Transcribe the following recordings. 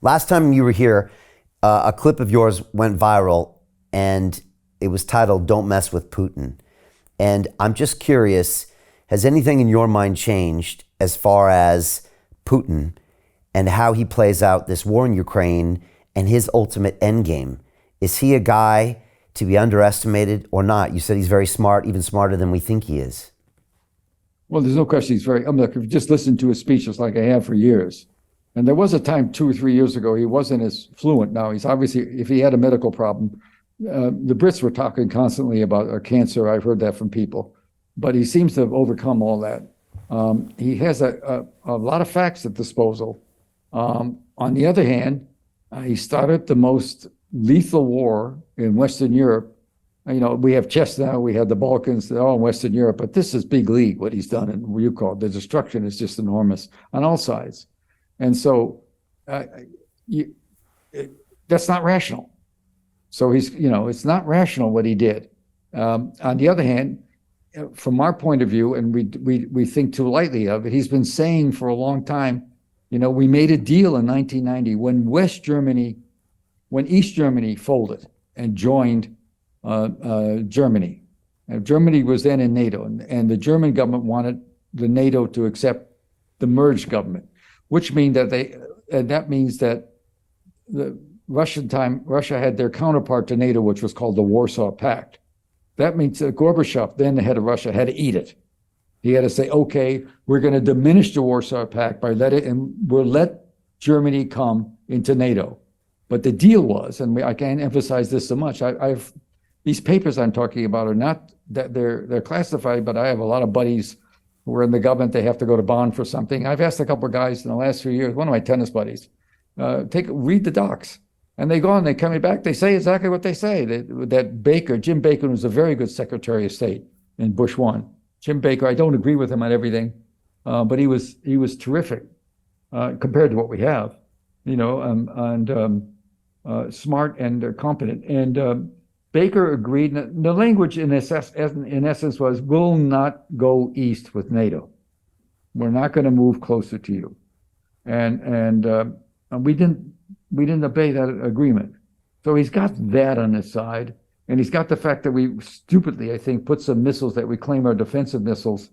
Last time you were here, a clip of yours went viral and it was titled "Don't Mess with Putin." And I'm just curious, has anything in your mind changed as far as Putin and how he plays out this war in Ukraine and his ultimate endgame? Is he a guy to be underestimated or not? You said he's very smart, even smarter than we think he is. Well, there's no question he's very, if you just listen to his speeches like I have for years, and there was a time 2 or 3 years ago, he wasn't as fluent. Now he's obviously, if he had a medical problem, the Brits were talking constantly about a cancer. I've heard that from people, but he seems to have overcome all that. He has a lot of facts at disposal. On the other hand, he started the most lethal war in Western Europe. You know, we have Chechnya, we have the Balkans, they're all in Western Europe, but this is big league, what he's done, and what you call it. The destruction is just enormous on all sides. And so that's not rational. So it's not rational what he did. On the other hand, from our point of view, and we think too lightly of it, he's been saying for a long time, we made a deal in 1990 when East Germany folded and joined Germany. And Germany was then in NATO, and the German government wanted the NATO to accept the merged government, which means that the Russia had their counterpart to NATO, which was called the Warsaw Pact. That means that Gorbachev, then the head of Russia, had to eat it. He had to say, okay, we're going to diminish the Warsaw Pact and we'll let Germany come into NATO. But the deal was, and I can't emphasize this so much, these papers I'm talking about are not that they're classified, but I have a lot of buddies who are in the government. They have to go to bond for something. I've asked a couple of guys in the last few years, one of my tennis buddies, read the docs. And they go on, they come back, they say exactly what they say. That Jim Baker, was a very good Secretary of State in Bush 1. Jim Baker, I don't agree with him on everything, but he was terrific compared to what we have, smart and competent. And Baker agreed. The language in essence was, "We'll not go east with NATO. We're not going to move closer to you," and we didn't obey that agreement. So he's got that on his side, and he's got the fact that we stupidly, I think, put some missiles that we claim are defensive missiles,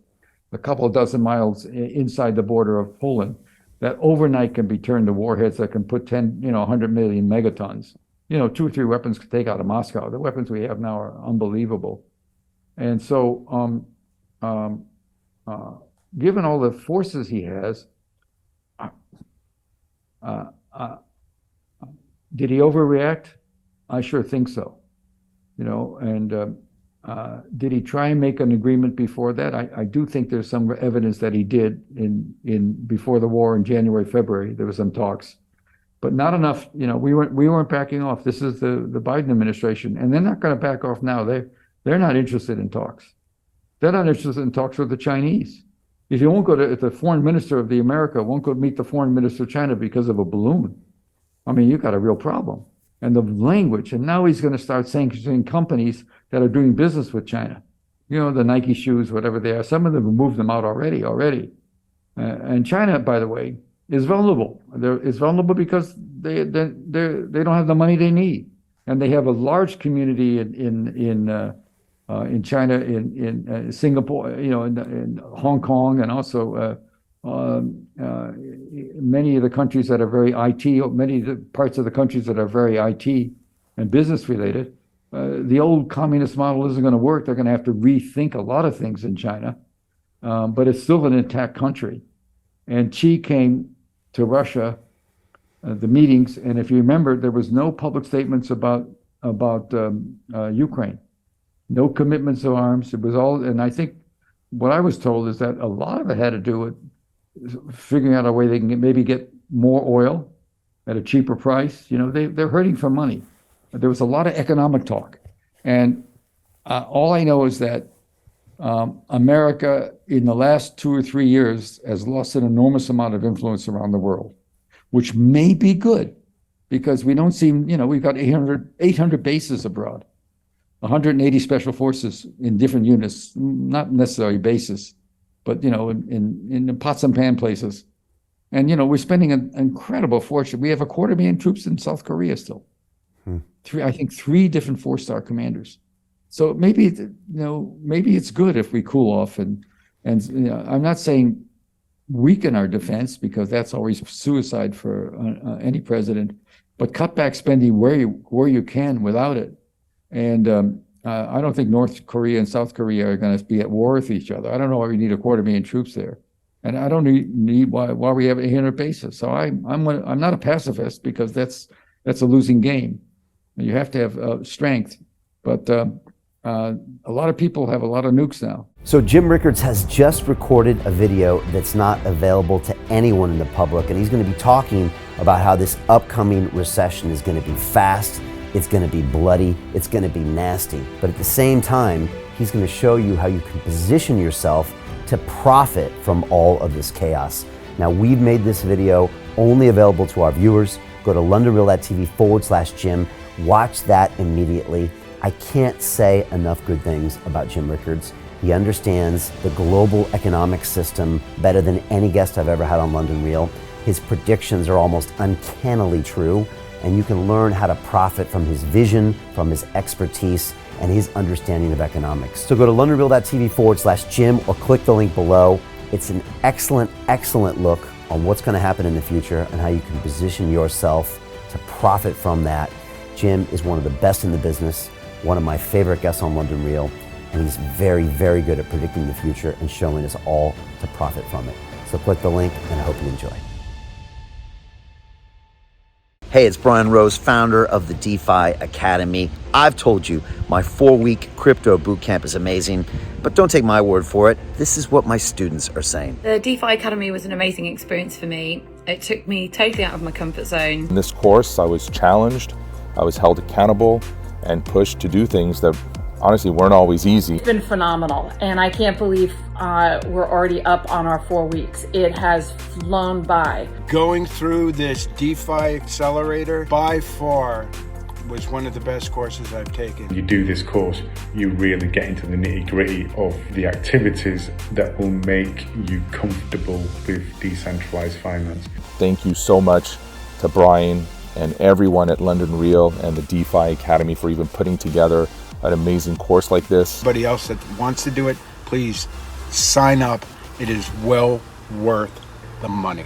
a couple of dozen miles inside the border of Poland, that overnight can be turned to warheads that can put 100 million megatons. 2 or 3 weapons could take out of Moscow. The weapons we have now are unbelievable. And so, given all the forces he has, did he overreact? I sure think so. And did he try and make an agreement before that? I do think there's some evidence that he did in before the war in January, February. There were some talks, but not enough. We weren't backing off. This is the Biden administration, and they're not going to back off now. They're not interested in talks. They're not interested in talks with the Chinese. If you won't go if the foreign minister of America won't go meet the foreign minister of China because of a balloon, I mean, you've got a real problem. And the language, and now he's going to start sanctioning companies that are doing business with China. The Nike shoes, whatever they are. Some of them have moved them out already. And China, by the way, is vulnerable. It's vulnerable because they don't have the money they need, and they have a large community in China, in Singapore, in Hong Kong, and also many of the countries that are very IT, many of the parts of the countries that are very IT and business related. The old communist model isn't going to work. They're going to have to rethink a lot of things in China, but it's still an intact country. And Xi came to Russia, the meetings, and if you remember, there was no public statements about Ukraine, no commitments of arms. It was all, and I think what I was told is that a lot of it had to do with figuring out a way they can maybe get more oil at a cheaper price. They're hurting for money. There was a lot of economic talk, and all I know is that America in the last 2 or 3 years has lost an enormous amount of influence around the world, which may be good because we don't seem, we've got 800 bases abroad, 180 special forces in different units, not necessarily bases, but in the pots and pan places. And, we're spending an incredible fortune. We have 250,000 troops in South Korea still. I think three different 4-star commanders. So maybe, maybe it's good if we cool off and I'm not saying weaken our defense, because that's always suicide for any president, but cut back spending where you can without it. And I don't think North Korea and South Korea are going to be at war with each other. I don't know why we need 250,000 troops there. And I don't need why we have 800 bases. So I'm not a pacifist, because that's a losing game. You have to have strength, but a lot of people have a lot of nukes now. So Jim Rickards has just recorded a video that's not available to anyone in the public, and he's going to be talking about how this upcoming recession is going to be fast, it's going to be bloody, it's going to be nasty. But at the same time, he's going to show you how you can position yourself to profit from all of this chaos. Now, we've made this video only available to our viewers. Go to londonreal.tv/Jim. Watch that immediately. I can't say enough good things about Jim Rickards. He understands the global economic system better than any guest I've ever had on London Real. His predictions are almost uncannily true, and you can learn how to profit from his vision, from his expertise, and his understanding of economics. So go to londonreal.tv/Jim or click the link below. It's an excellent, excellent look on what's going to happen in the future and how you can position yourself to profit from that. Jim is one of the best in the business, one of my favorite guests on London Real, and he's very, very good at predicting the future and showing us all to profit from it. So click the link, and I hope you enjoy. Hey, it's Brian Rose, founder of the DeFi Academy. I've told you my 4-week crypto bootcamp is amazing, but don't take my word for it. This is what my students are saying. The DeFi Academy was an amazing experience for me. It took me totally out of my comfort zone. In this course, I was challenged, I was held accountable, and pushed to do things that honestly weren't always easy. It's been phenomenal, and I can't believe we're already up on our 4 weeks. It has flown by. Going through this DeFi accelerator by far was one of the best courses I've taken. You do this course, you really get into the nitty-gritty of the activities that will make you comfortable with decentralized finance. Thank you so much to Brian and everyone at London Real and the DeFi Academy for even putting together an amazing course like this. Anybody else that wants to do it, please sign up. It is well worth the money.